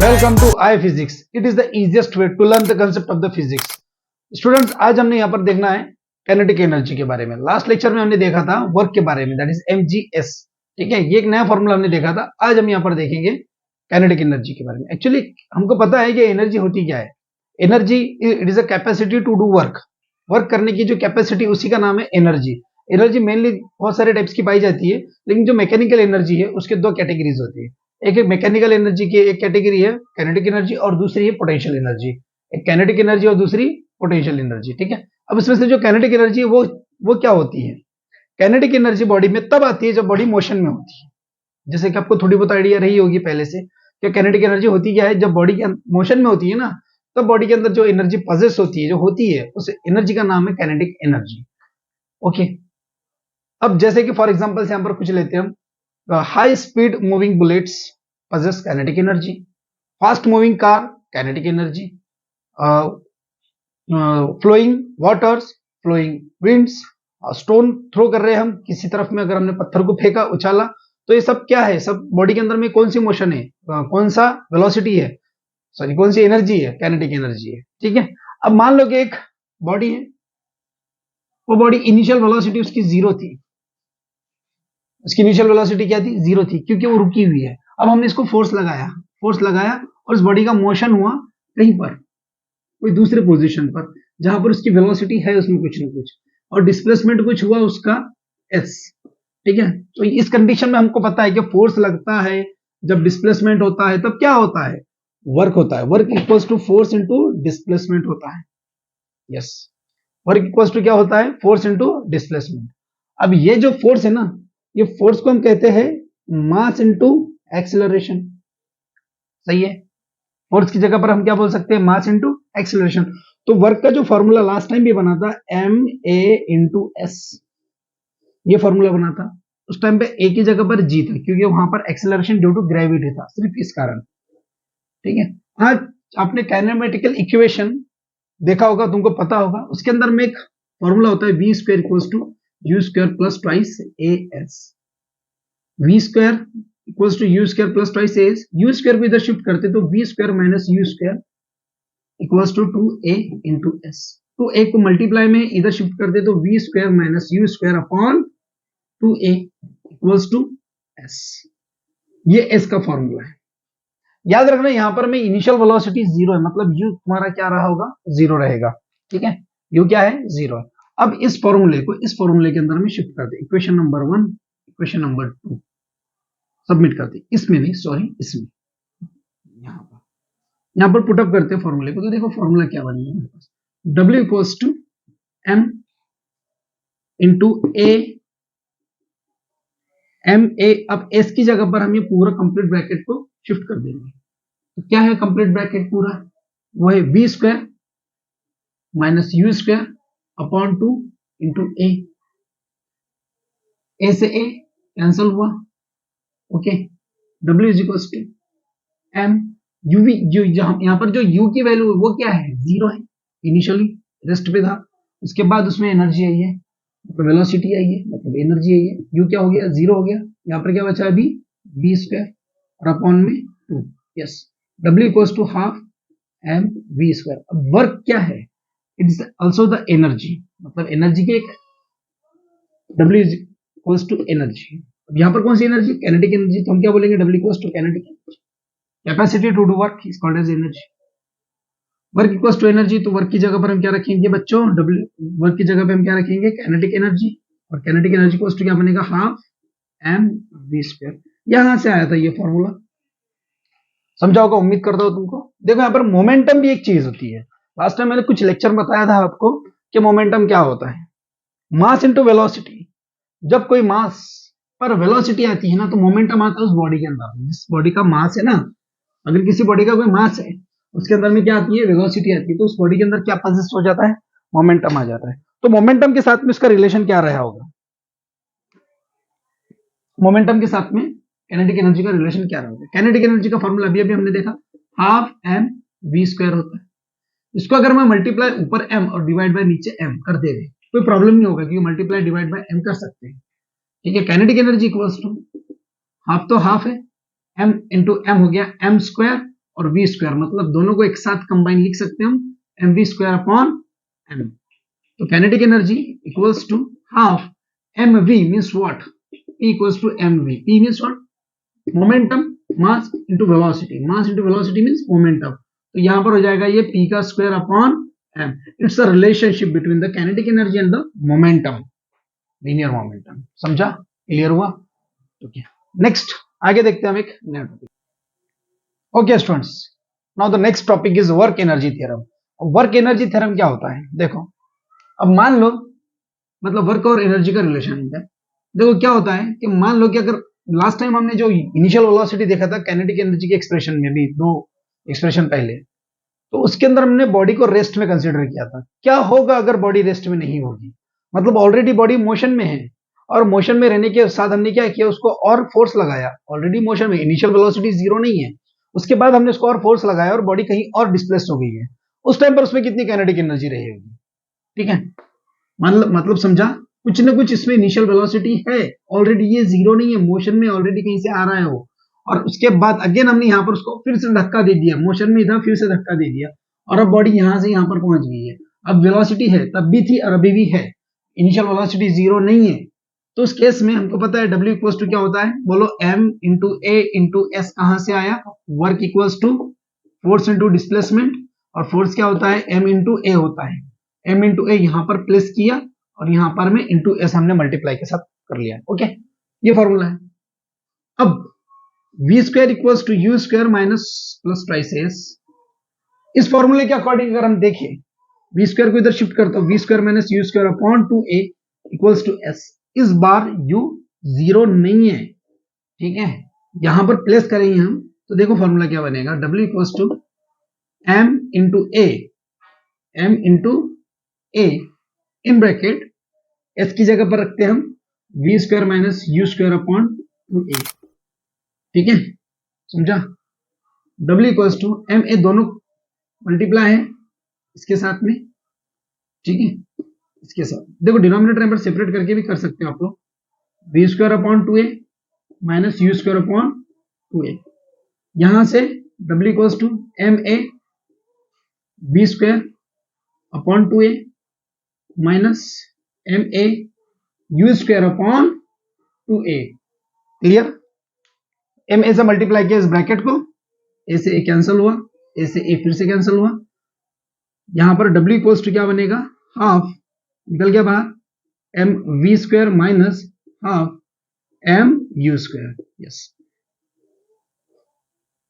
Welcome to I physics. It is the easiest way to learn the concept of the physics. Students, आज हमने यहाँ पर देखना है काइनेटिक एनर्जी के बारे में। लास्ट लेक्चर में हमने देखा था वर्क के बारे में, दैट इज mgs। ठीक है, ये एक नया फॉर्मूला हमने देखा था। आज हम यहाँ पर देखेंगे काइनेटिक एनर्जी के बारे में। एक्चुअली हमको पता है कि एनर्जी होती क्या है। Energy it is a capacity to do work. Work करने की जो कैपेसिटी, उसी का नाम है एनर्जी। एनर्जी मेनली बहुत सारे टाइप्स की पाई जाती है, लेकिन जो मैकेनिकल एनर्जी है उसके दो कैटेगरीज होती है। एक मैकेनिकल एनर्जी की एक कैटेगरी है काइनेटिक एनर्जी, और दूसरी है पोटेंशियल एनर्जी। एक काइनेटिक एनर्जी और दूसरी पोटेंशियल एनर्जी। ठीक है, अब इसमें से जो काइनेटिक एनर्जी है वो क्या होती है। काइनेटिक एनर्जी बॉडी में तब आती है जब बॉडी मोशन में होती है। जैसे कि आपको थोड़ी बहुत आइडिया रही होगी पहले से कि काइनेटिक एनर्जी होती क्या है। जब बॉडी के मोशन में होती है ना, तब बॉडी के अंदर जो एनर्जी पजेस होती है, जो होती है, उस एनर्जी का नाम है काइनेटिक एनर्जी। ओके, अब जैसे कि फॉर एग्जांपल यहाँ पर कुछ लेते हैं हम। High speed moving bullets possess kinetic energy, fast moving car kinetic energy, flowing waters, flowing winds, stone throw कर रहे हैं हम किसी तरफ में, अगर हमने पत्थर को फेंका, उछाला, तो ये सब क्या है, सब बॉडी के अंदर में कौन सी मोशन है, कौन सा वेलोसिटी है, सॉरी कौन सी एनर्जी है, काइनेटिक एनर्जी है। ठीक है, अब मान लो कि एक बॉडी है, वो बॉडी इनिशियल वेलोसिटी उसकी जीरो थी। उसकी इनिशियल वेलोसिटी क्या थी, जीरो थी, क्योंकि वो रुकी हुई है। अब हमने इसको फोर्स लगाया और उस बॉडी का मोशन हुआ कहीं पर, कोई दूसरे पोजीशन पर, जहां पर उसकी वेलोसिटी है उसमें कुछ ना कुछ, और डिस्प्लेसमेंट कुछ हुआ उसका s। ठीक है, तो इस कंडीशन में हमको पता है कि फोर्स लगता है, जब डिस्प्लेसमेंट होता है तब क्या होता है, वर्क होता है। Work equals to force into displacement होता है। यस, वर्क इक्वल्स टू क्या होता है, फोर्स इंटू डिस्प्लेसमेंट। अब ये जो फोर्स है ना, ये फोर्स को हम कहते हैं मास इंटू एक्सेलरेशन। सही है, फोर्स की जगह पर हम क्या बोल सकते हैं, मास इंटू एक्सेलरेशन। तो वर्क का जो फॉर्मूला लास्ट टाइम भी बना था ma इंटू एस, ये फॉर्मूला बना था। उस टाइम पे a की जगह पर g था, क्योंकि वहां पर एक्सेलरेशन ड्यू टू ग्रेविटी था, सिर्फ इस कारण। ठीक है, आज आपने काइनेमेटिकल इक्वेशन देखा होगा, तुमको पता होगा, उसके अंदर में एक फॉर्मूला होता है v square equals to u square plus twice as। v square equals to u square plus twice s. U square को इधर शिफ्ट करते तो v square minus u square equals to 2a into s. तो a को multiply में इधर shift करते तो v square minus u square upon 2a equals to s। ये s का फॉर्मूला है। याद रखना, यहां पर में इनिशियल वेलोसिटी जीरो है, मतलब u तुम्हारा क्या रहा होगा, जीरो रहेगा। ठीक है, u क्या है, जीरो है। अब इस फॉर्मूले को इस फॉर्मूले के अंदर में शिफ्ट कर दे, equation number 1, equation number 2 submit करते, इसमें नहीं, सॉरी इसमें, यहां पर पुटअप करते हैं फॉर्मूले को। तो देखो फॉर्मूला क्या बनेगा हमारे पास, W equals to m into a m a। अब s की जगह पर हम ये पूरा कंप्लीट ब्रैकेट को शिफ्ट कर देंगे। तो क्या है कंप्लीट ब्रैकेट पूरा, वो है v square minus u square upon 2 into a से a कैंसल हुआ। Okay, W is equals to m u v, जो यहाँ पर जो u की वैल्यू है वो क्या है, जीरो है, इनिशियली रेस्ट पे था। उसके बाद उसमें एनर्जी आई है, मतलब वेलोसिटी आई है, मतलब एनर्जी आई है। u क्या हो गया, जीरो हो गया। यहाँ पर क्या बचा अभी, v स्क्वायर और अपॉन में 2। Yes, w equals to half m v square. अब वर्क क्या है, it is also the energy, मतलब एनर्जी के एक w is equals to energy. अब यहाँ पर कौन सी एनर्जी, काइनेटिक एनर्जी, तो हम क्या बोलेंगे, w equals to kinetic energy. Capacity to do work is called as energy. Work equals to energy, तो वर्क की जगह पर हम क्या रखेंगे बच्चों, W वर्क की जगह पे हम क्या रखेंगे, काइनेटिक एनर्जी। और काइनेटिक एनर्जी इक्वल्स टू क्या बनेगा, हाफ m v स्क्वायर। यहां से आया था ये फॉर्मूला, समझा होगा, उम्मीद करता हूं तुमको। देखो यहाँ पर मोमेंटम भी एक चीज होती है। लास्ट टाइम मैंने कुछ लेक्चर बताया था आपको कि मोमेंटम क्या होता है, मास इंटू वेलोसिटी। जब कोई मास पर वेलोसिटी आती है ना, तो मोमेंटम आता है उस बॉडी के अंदर। जिस बॉडी का मास है ना, अगर किसी बॉडी का कोई मास है, उसके अंदर में क्या आती है, वेलोसिटी आती है, तो उस बॉडी के अंदर क्या पजेस्ट हो जाता है, मोमेंटम आ जाता है। तो मोमेंटम के साथ में उसका रिलेशन क्या रहा होगा, मोमेंटम के साथ में काइनेटिक एनर्जी का रिलेशन क्या रहा होगा। काइनेटिक एनर्जी का फॉर्मूला अभी अभी हमने देखा, हाफ m v स्क्वायर होता है। इसको अगर मैं मल्टीप्लाई ऊपर m और डिवाइड बाय नीचे m कर दे रहे, कोई प्रॉब्लम नहीं होगा, क्योंकि मल्टीप्लाई डिवाइड बाय m कर सकते हैं। ठीक है, kinetic energy equals to half तो हाफ है, m इंटू m हो गया m स्क्वायर और वी स्क्वायर, मतलब दोनों को एक साथ कंबाइन लिख सकते हैं हम M V square upon M. तो kinetic energy equals to half M V means what, P equals to M V. P means what, momentum mass into velocity, mass into velocity means momentum. तो यहां पर हो जाएगा ये P का square upon m। It's a relationship between the kinetic energy and the momentum, linear momentum. समझा, clear हुआ? Okay, next आगे देखते हैं हम एक नया topic. Okay students, now the next topic is work energy theorem. Work energy theorem क्या होता है? देखो, अब मान लो, मतलब वर्क और एनर्जी का रिलेशन है। देखो क्या होता है कि मान लो कि अगर लास्ट टाइम हमने जो इनिशियल वेलोसिटी देखा था काइनेटिक एनर्जी के एक्सप्रेशन में, भी दो एक्सप्रेशन पहले, तो उसके अंदर हमने बॉडी को रेस्ट में कंसीडर किया था। क्या होगा अगर बॉडी रेस्ट में नहीं होगी? मतलब ऑलरेडी बॉडी मोशन में है, और मोशन में रहने के साथ हमने क्या किया, उसको और फोर्स लगाया। ऑलरेडी मोशन में, इनिशियल वेलोसिटी जीरो नहीं है, उसके बाद हमने उसको और फोर्स लगाया और बॉडी कहीं और डिस्प्लेस हो गई है। उस टाइम पर उसमें कितनी काइनेटिक एनर्जी रहेगी? ठीक है, मतलब समझा, कुछ ना कुछ इसमें इनिशियल वेलोसिटी है, ऑलरेडी ये जीरो नहीं है, मोशन में ऑलरेडी कहीं से आ रहा है वो, और उसके बाद अगेन हमने यहाँ पर उसको फिर से धक्का दे दिया, मोशन में था फिर से धक्का दे दिया, और अब बॉडी यहां से यहां पर पहुंच गई है। अब वेलोसिटी है, तब भी थी और अभी भी है, इनिशियल वेलोसिटी जीरो नहीं है। तो उस केस में हमको पता है W इक्वल्स टू क्या होता है, बोलो M into A into S। कहां से आया? Work equals to force into displacement, और फोर्स क्या होता है? M इंटू A होता है। M इंटू A यहां पर प्लेस किया, और यहां पर में इंटू S हमने मल्टीप्लाई के साथ कर लिया। ओके, ये फॉर्मूला है। अब V square equals to U square minus plus twice S। इस फॉर्मूले के अकॉर्डिंग अगर हम देखें, V स्क्वायर को इधर शिफ्ट करता हूं, V square minus U square upon 2A equals to S। इस बार U जीरो नहीं है, ठीक है, यहां पर प्लेस करेंगे हम, तो देखो फॉर्मूला क्या बनेगा, W equals to M into A, M into A in bracket, S की जगह पर रखते हैं हम V square minus U square upon 2A। ठीक है, समझा? W equals to M A, दोनों मल्टीप्लाई है इसके साथ में, ठीक है, इसके साथ देखो डिनोमिनेटर नंबर सेपरेट करके भी कर सकते हो आप लोग, V square upon 2A minus U square upon 2A। यहां से W equals to MA B square upon 2A minus MA U square upon 2A। Clear? MA से मल्टीप्लाई किया इस ब्रैकेट को, A से A कैंसिल हुआ, A से A फिर से कैंसिल हुआ, यहां पर W इक्वल्स टू क्या बनेगा, हाफ, निकल गया बाहर, M V square minus half M U square. Yes,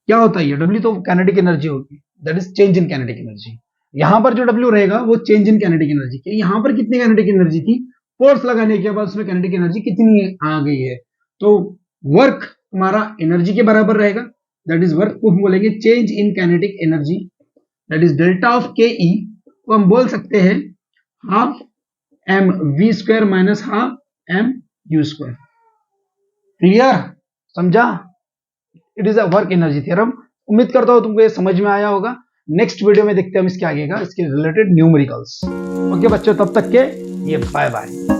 क्या होता है ये? W तो काइनेटिक एनर्जी होगी, that is change in kinetic energy. यहां पर जो W रहेगा वो चेंज इन काइनेटिक एनर्जी की। यहां पर कितनी काइनेटिक एनर्जी थी, फोर्स लगाने के बाद उसमें काइनेटिक एनर्जी कितनी आ गई है, तो वर्क तुम्हारा एनर्जी के बराबर रहेगा, दैट इज वर्क को हम बोलेंगे change in kinetic energy, that is delta of KE को हम बोल सकते हैं half M V square minus half M U square. Clear? समझा? It is a work energy theorem. उम्मीद करता हूं तुमको ये समझ में आया होगा। नेक्स्ट वीडियो में देखते हैं हम इसके आगे का, इसके रिलेटेड न्यूमेरिकल्स। ओके बच्चों, तब तक के ये बाय बाय।